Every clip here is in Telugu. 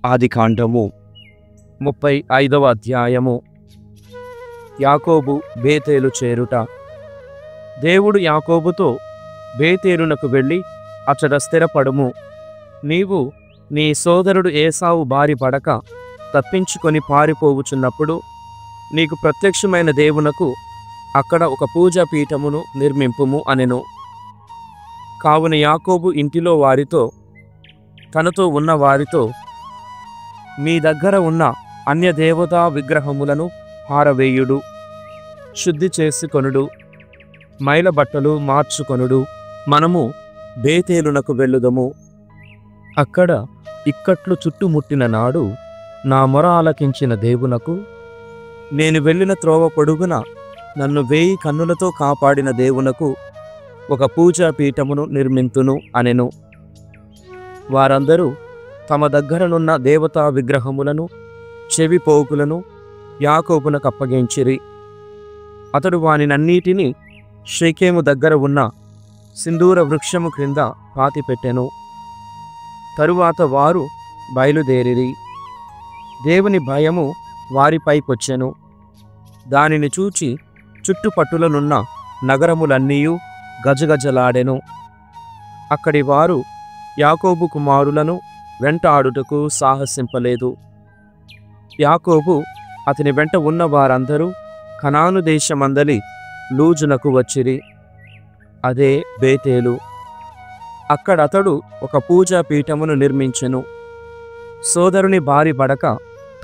ఆదికాండము 35వ అధ్యాయము. యాకోబు బేతేలు చేరుట. దేవుడు యాకోబుతో, బేతేలునకు వెళ్ళి అచ్చట స్థిరపడుము. నీవు నీ సోదరుడు ఏసావు బారి పడక తప్పించుకొని పారిపోవుచున్నప్పుడు నీకు ప్రత్యక్షమైన దేవునకు అక్కడ ఒక పూజాపీఠమును నిర్మింపుము అనెను. కావున యాకోబు ఇంటిలో వారితో, తనతో ఉన్న వారితో, మీ దగ్గర ఉన్న అన్యదేవతా విగ్రహములను పారవేయుడు, శుద్ధి చేసుకొనుడు, మైల బట్టలు మార్చుకొనుడు, మనము బేతేలునకు వెళ్ళుదము. అక్కడ ఇక్కట్లు చుట్టుముట్టిన నాడు నా మొర ఆలకించిన దేవునకు, నేను వెళ్ళిన త్రోవ పొడుగున నన్ను 1000 కన్నులతో కాపాడిన దేవునకు ఒక పూజాపీఠమును నిర్మింతును అనెను. వారందరూ తమ దగ్గరనున్న దేవతా విగ్రహములను, చెవి పోగులను యాకోబునకు అప్పగించిరి. అతడు వానినన్నిటినీ షెకెము దగ్గర ఉన్న సింధూర వృక్షము క్రింద పాతిపెట్టెను. తరువాత వారు బయలుదేరిరి. దేవుని భయము వారిపైకొచ్చెను. దానిని చూచి చుట్టుపట్టులనున్న నగరములన్నీయు గజగజలాడెను. అక్కడి వారు యాకోబు కుమారులను వెంటాడుటకు సాహసింపలేదు. యాకోబు అతని వెంట ఉన్న వారందరూ కనాను దేశమందలి లూజునకు వచ్చిరి, అదే బేతేలు. అక్కడతడు ఒక పూజాపీఠమును నిర్మించెను. సోదరుని బారి పడక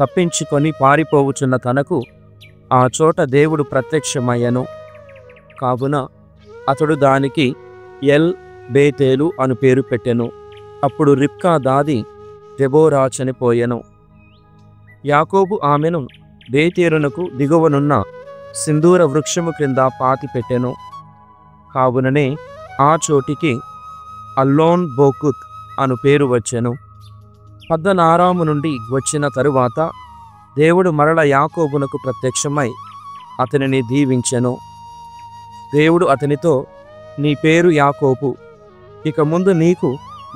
తప్పించుకొని పారిపోవుచున్న తనకు ఆ చోట దేవుడు ప్రత్యక్షమయ్యను. కావున అతడు దానికి ఎల్ బేతేలు అను పేరు పెట్టెను. అప్పుడు రిబ్కా దాది దెబోరా చనిపోయెను. యాకోబు ఆమెను బేతేలునకు దిగువనున్న సింధూర వృక్షము క్రింద పాతిపెట్టెను. కావుననే ఆ చోటికి అల్లోన్ బోకుత్ అను పేరు వచ్చెను. పద్దనారాము నుండి వచ్చిన తరువాత దేవుడు మరల యాకోబునకు ప్రత్యక్షమై అతనిని దీవించెను. దేవుడు అతనితో, నీ పేరు యాకోబు, ఇక ముందు నీకు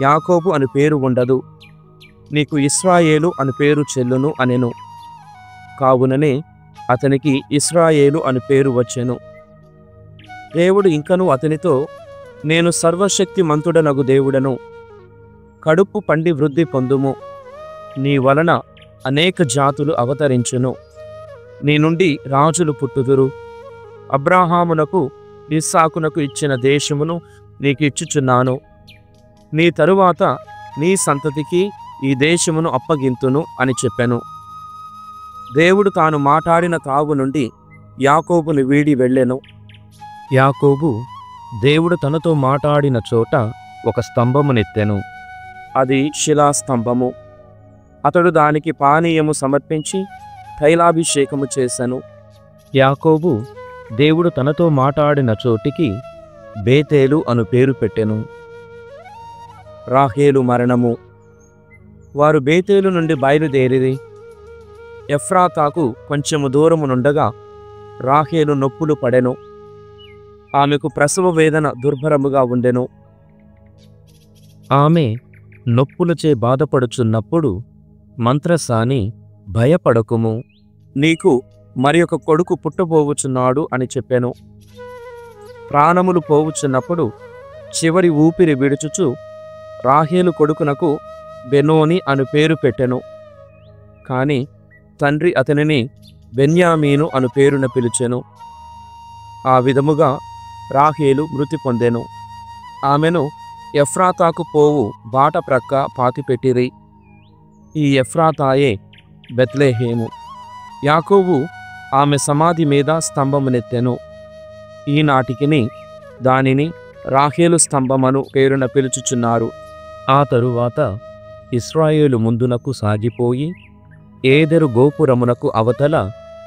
యాకోబు అని పేరు ఉండదు, నీకు ఇశ్రాయేలు అని పేరు చెల్లును అనెను. కావుననే అతనికి ఇశ్రాయేలు అని పేరు వచ్చెను. దేవుడు ఇంకను అతనితో, నేను సర్వశక్తిమంతుడనగు దేవుడను, కడుపు పండి వృద్ధి పొందుము, నీ వలన అనేక జాతులు అవతరించును, నీ నుండి రాజులు పుట్టుదురు, అబ్రాహామునకు ఇస్సాకునకు ఇచ్చిన దేశమును నీకు ఇచ్చుచున్నాను, నీ తరువాత నీ సంతతికి ఈ దేశమును అప్పగింతును అని చెప్పెను. దేవుడు తాను మాట్లాడిన త్రావు నుండి యాకోబును వీడి వెళ్ళెను. యాకోబు దేవుడు తనతో మాట్లాడిన చోట ఒక స్తంభమునెత్తెను. అది శిలాస్తంభము. అతడు దానికి పానీయము సమర్పించి తైలాభిషేకము చేసెను. యాకోబు దేవుడు తనతో మాట్లాడిన చోటికి బేతేలు అను పేరు పెట్టెను. రాహేలు మరణము. వారు బేతేలు నుండి బయలుదేరిరి. ఎఫ్రాతాకు కొంచెము దూరమునుండగా రాహేలు నొప్పులు పడెను. ఆమెకు ప్రసవ వేదన దుర్భరముగా ఉండెను. ఆమె నొప్పులచే బాధపడుచున్నప్పుడు మంత్రసాని, భయపడకుము, నీకు మరి ఒక కొడుకు పుట్టబోవుచున్నాడు అని చెప్పెను. ప్రాణములు పోవుచున్నప్పుడు చివరి ఊపిరి విడుచుచు రాహేలు కొడుకునకు బెనోని అను పేరు పెట్టెను. కాని తండ్రి అతనిని బెన్యామీను అను పేరున పిలిచెను. ఆ విధముగా రాహేలు మృతి పొందెను. ఆమెను ఎఫ్రాతాకు పోవు బాట ప్రక్క పాతిపెట్టిరి. ఈ ఎఫ్రాతాయే బెత్లెహేము. యాకోబు ఆమె సమాధి మీద స్తంభమునెత్తెను. ఈనాటికిని దానిని రాహేలు స్తంభమను పేరున పిలుచుచున్నారు. ఆ తరువాత ఇశ్రాయేలు ముందునకు సాగిపోయి ఏదెరు గోపురమునకు అవతల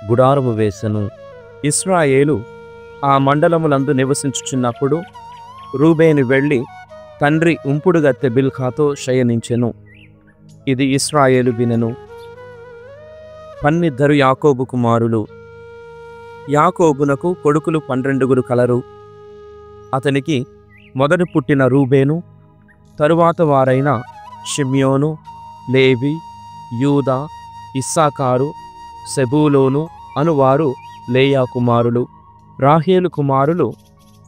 గుడారము వేసెను. ఇశ్రాయేలు ఆ మండలములందు నివసించుచున్నప్పుడు రూబేను వెళ్ళి తండ్రి ఉంపుడుగత్తె బిల్హాతో శయనించెను. ఇది ఇశ్రాయేలు వినెను. 12 యాకోబు కుమారులు. యాకోబునకు కొడుకులు 12 కలరు. అతనికి మొదట పుట్టిన రూబేను, తరువాత వారైన షిమ్యోను, లేవి, యూదా, ఇస్సాకారు, సెబూలోను అనువారు లేయా కుమారులు. రాహేలు కుమారులు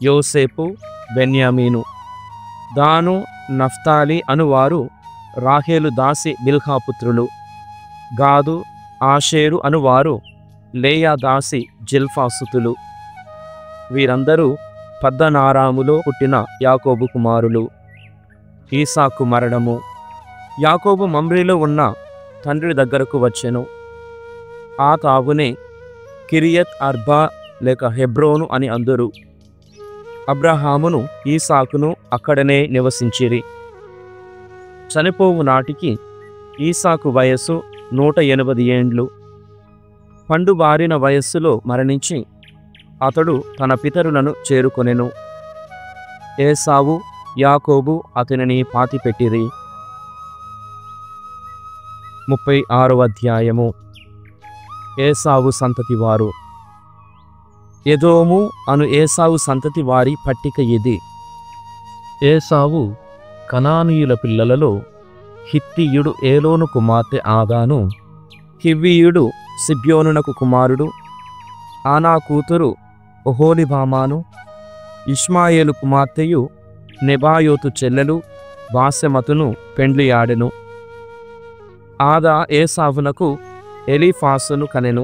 యోసేపు, బెన్యామీను. దాను, నఫ్తాలి అనువారు రాహేలు దాసి బిల్హా పుత్రులు. గాదు, ఆషేరు అనువారు లేయా దాసి జిల్ఫా సుతులు. వీరందరూ పద్దనారాములో పుట్టిన యాకోబు కుమారులు. ఈసాకు మరణము. యాకోబు మమ్రేలో ఉన్న తండ్రి దగ్గరకు వచ్చెను. ఆ తావునే కిరియత్ అర్బా లేక హెబ్రోను అని అందురు. అబ్రహామును ఈసాకును అక్కడనే నివసించిరి. చనిపోవు నాటికి ఈసాకు వయస్సు 180 ఏండ్లు. పండుబారిన వయస్సులో మరణించి అతడు తన పితరులను చేరుకొనెను. ఏసావు, యాకోబు అతనిని పాతిపెట్టిరి. 36వ అధ్యాయము. ఏసావు సంతతివారు. ఎదోము అను ఏసావు సంతతి వారి పట్టిక ఇది. ఏసావు కనానీయుల పిల్లలలో హిత్తీయుడు ఏలోను కుమార్తె ఆదాను, హివ్వీయుడు సిబ్యోనునకు కుమారుడు, ఆనా కూతురు ఒహోలిబామాను, ఇష్మాయేలు కుమార్తెయు నెబాయోతు చెల్లెలు బాసెమతును పెండ్లియాడెను. ఆదా ఏసావునకు ఎలీఫాసును కనెను.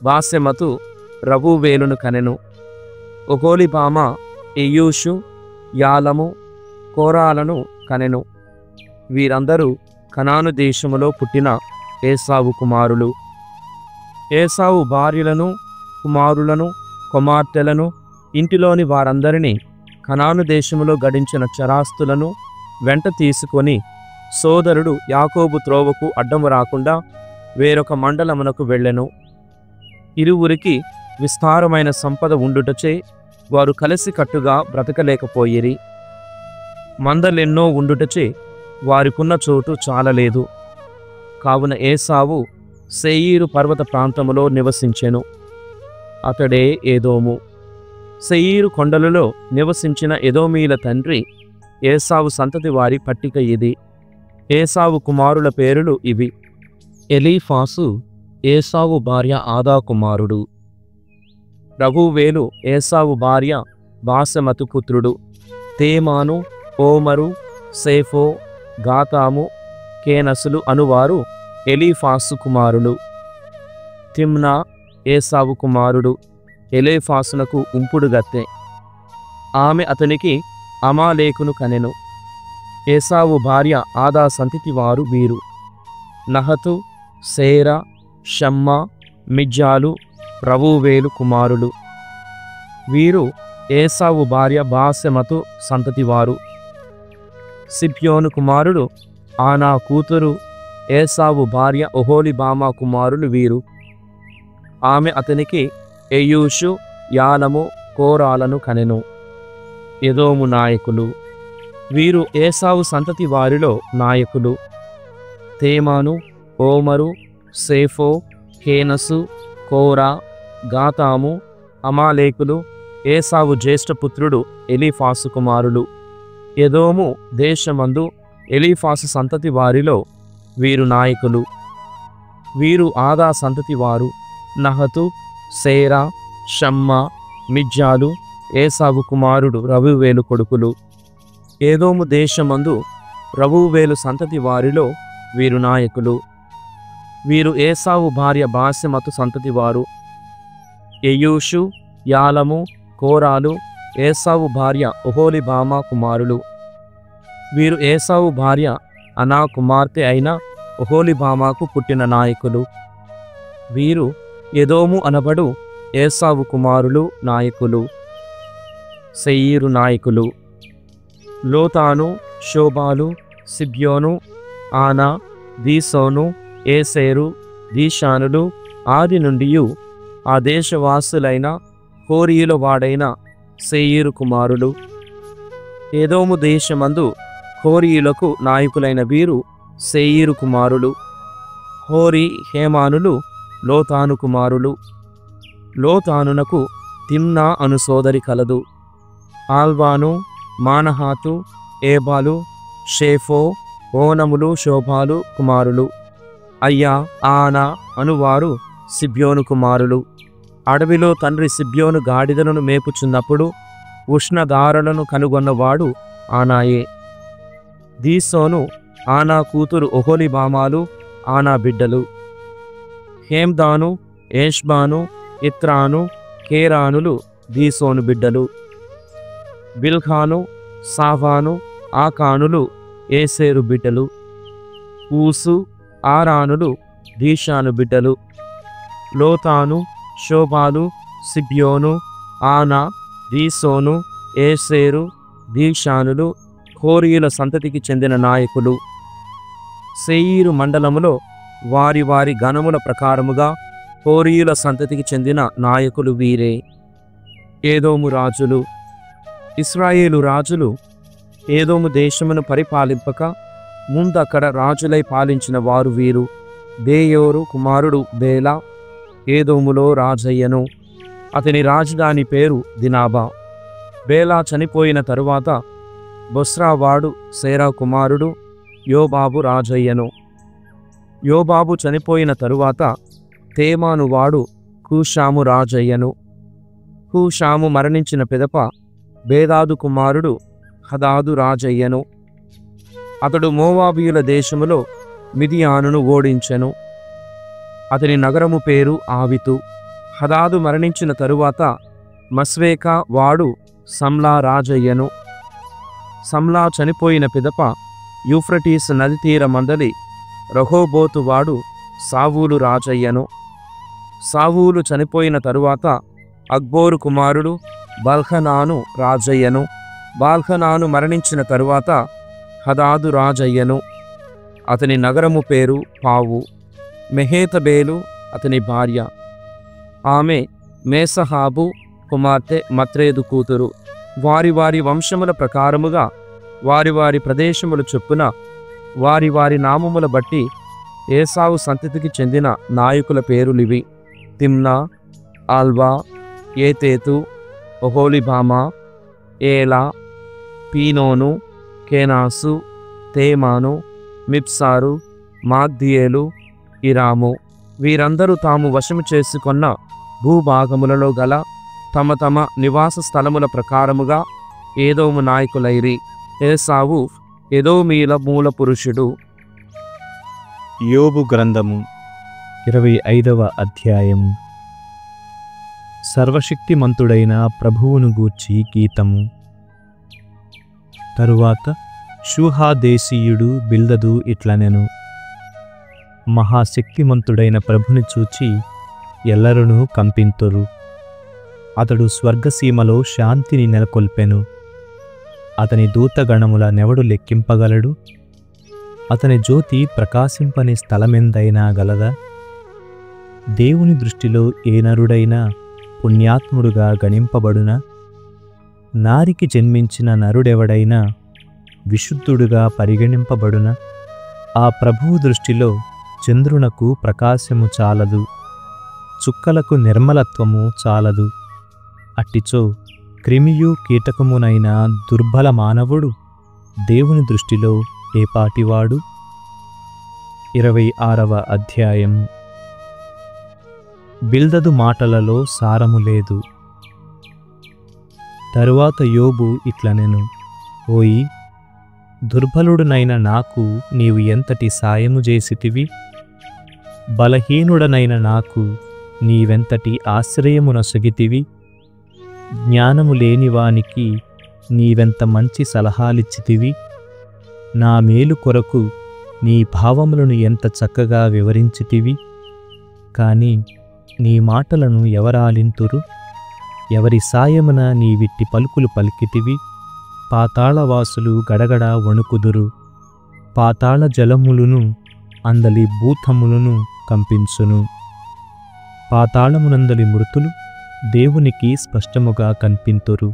బాసెమతు రబూవేలును కనెను. ఒహోలిబామ ఇయూషు, యాలము, కోరాలను కనెను. వీరందరూ కనాను దేశములో పుట్టిన ఏసావు కుమారులు. ఏసావు భార్యలను, కుమారులను, కుమార్తెలను, ఇంటిలోని వారందరినీ, కనాను దేశములో గడించిన చరాస్తులను వెంట తీసుకొని సోదరుడు యాకోబు త్రోవకు అడ్డము రాకుండా వేరొక మండలమునకు వెళ్ళెను. ఇరువురికి విస్తారమైన సంపద ఉండుటచే వారు కలిసికట్టుగా బ్రతకలేకపోయిరి. మందలెన్నో ఉండుటచే వారికున్న చోటు చాలలేదు. కావున ఏసావు శేయీరు పర్వత ప్రాంతములో నివసించెను. అతడే ఏదోము. శేయీరు కొండలలో నివసించిన ఎదోమీల తండ్రి ఏసావు సంతతి వారి పట్టిక ఇది. ఏసావు కుమారుల పేరులు ఇవి. ఎలీఫాసు ఏసావు భార్య ఆదా కుమారుడు. రఘువేలు ఏసావు భార్య బాసెమతు పుత్రుడు. తేమాను, ఓమరు, సేఫో, గాతాము, కేనసులు అనువారు ఎలీఫాసు కుమారులు. తిమ్నా ఏసావు కుమారుడు. ఎలీఫాసునకు ఉంపుడు గత్తె. ఆమె అతనికి అమాలేకును కనెను. ఏసావు భార్య ఆదా సంతతి వారు వీరు: నహతు, సేరా, షమ్మా, మిజ్జాలు, రవూవేలు కుమారులు. వీరు ఏసావు భార్య బాసెమతు సంతతివారు. సిబ్యోను కుమారుడు ఆనా కూతురు ఏసావు భార్య ఒహోలిబామా కుమారులు వీరు. ఆమె అతనికి ఎయూషు, యాలము, కోరాలను కనెను. ఎదోము నాయకులు. వీరు ఏసావు సంతతి వారిలో నాయకులు. తేమాను, ఓమరు, సేఫో, కేనసు, కోరా, గాతాము, అమాలేకులు ఏసావు జ్యేష్ఠపుత్రుడు ఎలీఫాసు కుమారులు. ఎదోము దేశమందు ఎలీఫాసు సంతతి వారిలో వీరు నాయకులు. వీరు ఆదా సంతతి వారు. నహతు, సేరా, షమ్మా, మిజ్జాలు ఏసావు కుమారుడు రబూవేలు కొడుకులు. ఏదోము దేశమందు రబూవేలు సంతతి వారిలో వీరు నాయకులు. వీరు ఏసావు భార్య బాసెమతు సంతతి వారు. ఎయూషు, యాలము, కోరాలు ఏసావు భార్య ఒహోలిబామా కుమారులు. వీరు ఏసావు భార్య అనా కుమార్తె అయిన ఒహోలిబామాకు పుట్టిన నాయకులు. వీరు ఎదోము అనబడు ఏసావు కుమారులు నాయకులు. శేయీరు నాయకులు: లోతాను, శోబాలు, సిబ్యోను, ఆనా, దీసోను, ఏసేరు, దీషానులు ఆది నుండియు ఆ దేశవాసులైన హోరీయుల వాడైన శేయీరు కుమారులు. ఏదోము దేశమందు హోరీయులకు నాయకులైన వీరు శేయీరు కుమారులు. హోరీ హేమానులు లోతాను కుమారులు. లోతానునకు తిమ్నా అను సోదరి కలదు. ఆల్వాను, మానహాతు, ఏబాలు, షేఫో, ఓనములు, శోభాలు కుమారులు. అయ్యా ఆనా అనువారు సిబ్యోను కుమారులు. అడవిలో తండ్రి సిబ్యోను గాడిదలను మేపుచున్నప్పుడు ఉష్ణధారలను కనుగొన్నవాడు ఆనాయే. దీసోను ఆనా కూతురు ఒహొలీబామాలు ఆనా బిడ్డలు. హేమ్దాను, ఏష్బాను, ఇత్రాను, కేరానులు దీసోను బిడ్డలు. బిల్హాను, సావాను, ఆకానులు ఏసేరు బిడ్డలు. ఊసు, ఆరానులు దీషాను బిడ్డలు. లోతాను, శోబాలు, సిబ్యోను, ఆనా, దీసోను, ఏసేరు, దీషానులు హోరీయుల సంతతికి చెందిన నాయకులు. శేయీరు మండలములో వారి వారి గణముల ప్రకారముగా హోరీయుల సంతతికి చెందిన నాయకులు వీరే. ఏదోము రాజులు. ఇశ్రాయేలు రాజులు ఏదోము దేశమును పరిపాలింపక ముందక్కడ రాజులై పాలించిన వారు వీరు. బేయోరు కుమారుడు బేలా ఏదోములో రాజయ్యను. అతని రాజధాని పేరు దినాబా. బేలా చనిపోయిన తరువాత బొస్రావాడు సేరా కుమారుడు యోబాబు రాజయ్యను. యోబాబు చనిపోయిన తరువాత తేమాను వాడు హూషాము రాజయ్యను. హూషాము మరణించిన పిదప బేదాదు కుమారుడు హదాదు రాజయ్యను. అతడు మోవాబీయుల దేశములో మిదియానును ఓడించెను. అతని నగరము పేరు ఆవితు. హదాదు మరణించిన తరువాత మస్వేకా వాడు సమ్లా రాజయ్యను. సమ్లా చనిపోయిన పిదప యూఫ్రటీస్ నది తీర మందలి రహోబోతు వాడు సావూలు రాజయ్యను. సావూలు చనిపోయిన తరువాత అక్బోరు కుమారుడు బల్హనాను రాజయ్యను. బాల్హనాను మరణించిన తరువాత హదాదు రాజయ్యను. అతని నగరము పేరు పావు. మెహేతబేలు అతని భార్య. ఆమె మేసహాబు కుమార్తె మత్రేదు కూతురు. వారి వారి వంశముల ప్రకారముగా వారి వారి ప్రదేశముల చొప్పున వారి వారి నామముల బట్టి ఏసావు సంతతికి చెందిన నాయకుల పేరులివి: తిమ్నా, ఆల్వా, ఏతేతు, ఒహోలీబామా, ఏలా, పీనోను, కేనాసు, తేమాను, మిప్సారు, మాగ్దియేలు, ఇరాము. వీరందరూ తాము వశము చేసుకొన్న భూభాగములలో గల తమ తమ నివాస స్థలముల ప్రకారముగా ఏదోము నాయకులైరి. ఏసావు ఎదోమీల మూల పురుషుడు. యోబు గ్రంథము 25వ అధ్యాయము. సర్వశక్తిమంతుడైన ప్రభువును గూర్చి గీతము. తరువాత షూహాదేశీయుడు బిల్దదు ఇట్లనెను: మహాశక్తిమంతుడైన ప్రభుని చూచి ఎల్లరునూ కంపింతురు. అతడు స్వర్గసీమలో శాంతిని నెలకొల్పెను. అతని దూతగణముల నెవడు లెక్కింపగలడు? అతని జ్యోతి ప్రకాశింపని స్థలమెందైనా గలదా? దేవుని దృష్టిలో ఏ నరుడైనా పుణ్యాత్ముడుగా గణింపబడునా? నారికి జన్మించిన నరుడెవడైనా విశుద్ధుడుగా పరిగణింపబడునా? ఆ ప్రభువు దృష్టిలో చంద్రునకు ప్రకాశము చాలదు, చుక్కలకు నిర్మలత్వము చాలదు. అట్టిచో క్రిమియు కీటకమునైన దుర్బల మానవుడు దేవుని దృష్టిలో ఏపాటివాడు? 26వ అధ్యాయం. బిల్దదు మాటలలో సారము లేదు. తరువాత యోబు ఇట్లనెను: ఓయి, దుర్బలుడనైన నాకు నీవు ఎంతటి సాయము చేసితివి! బలహీనుడనైన నాకు నీవెంతటి ఆశ్రయమునొసగితివి! జ్ఞానము లేనివానికి నీవెంత మంచి సలహాలిచ్చితివి! నా మేలు కొరకు నీ భావములను ఎంత చక్కగా వివరించితివి! కాని నీ మాటలను ఎవరాలింతురు? ఎవరి సాయమున నీవిట్టి పలుకులు పలికితివి? పాతాళవాసులు గడగడ వణుకుదురు. పాతాళ జలములను అందలి భూతములను కంపించును. పాతాళమునందలి మృతులు దేవునికి స్పష్టముగా కనిపింతురు.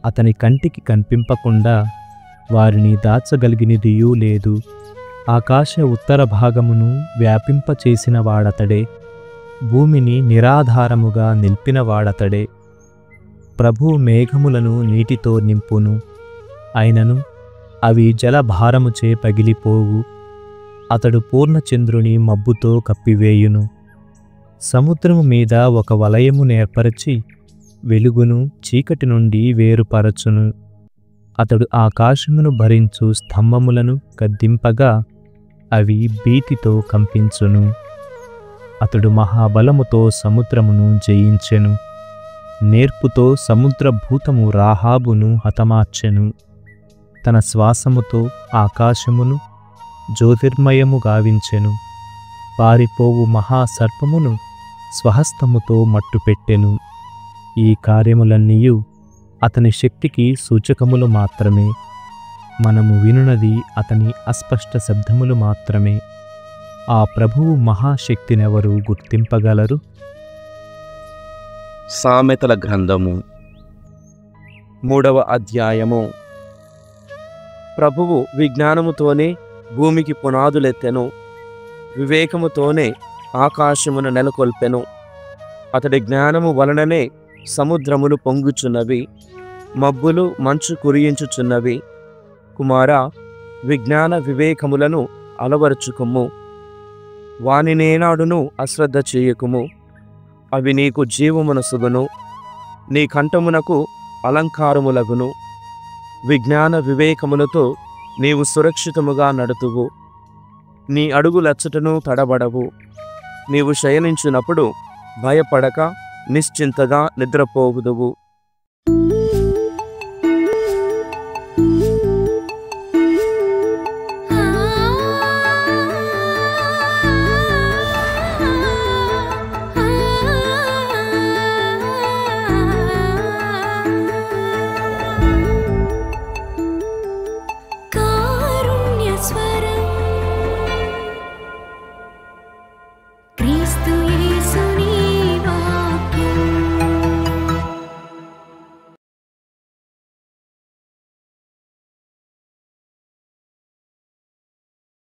అతని కంటికి కనిపింపకుండా వారిని దాచగలిగినదియూ లేదు. ఆకాశ ఉత్తర భాగమును వ్యాపింపచేసిన వాడతడే, భూమిని నిరాధారముగా నిలిపినవాడతడే. ప్రభువు మేఘములను నీటితో నింపును, అయినను అవి జలభారముచే పగిలిపోవు. అతడు పూర్ణచంద్రుని మబ్బుతో కప్పివేయును. సముద్రము మీద ఒక వలయము నేర్పరచి వెలుగును చీకటి నుండి వేరుపరచును. అతడు ఆకాశమును భరించు స్తంభములను గద్దింపగా అవి భీతితో కంపించును. అతడు మహాబలముతో సముద్రమును జయించెను. నేర్పుతో సముద్రభూతము రాహాబును హతమార్చెను. తన శ్వాసముతో ఆకాశమును జ్యోతిర్మయము గావించెను. పారిపోవు మహాసర్పమును స్వహస్తముతో మట్టుపెట్టెను. ఈ కార్యములన్నీయు అతని శక్తికి సూచకములు మాత్రమే. మనము వినున్నది అతని అస్పష్ట శబ్దములు మాత్రమే. ఆ ప్రభువు మహాశక్తినెవరు గుర్తింపగలరు? సామెతల గ్రంథము 3వ అధ్యాయము. ప్రభువు విజ్ఞానముతోనే భూమికి పునాదులెత్తెను, వివేకముతోనే ఆకాశమును నెలకొల్పెను. అతడి జ్ఞానము వలననే సముద్రములు పొంగుచున్నవి, మబ్బులు మంచు కురియించుచున్నవి. కుమారా, విజ్ఞాన వివేకములను అలవరుచుకుము. వానినేనాడును అశ్రద్ధ చేయకుము. అవి నీకు జీవమునసుగును, నీ కంఠమునకు అలంకారములగును. విజ్ఞాన వివేకములతో నీవు సురక్షితముగా నడుతువు. నీ అడుగులచ్చటను తడబడవు. నీవు శయనించినప్పుడు భయపడక నిశ్చింతగా నిద్రపోవుదువు.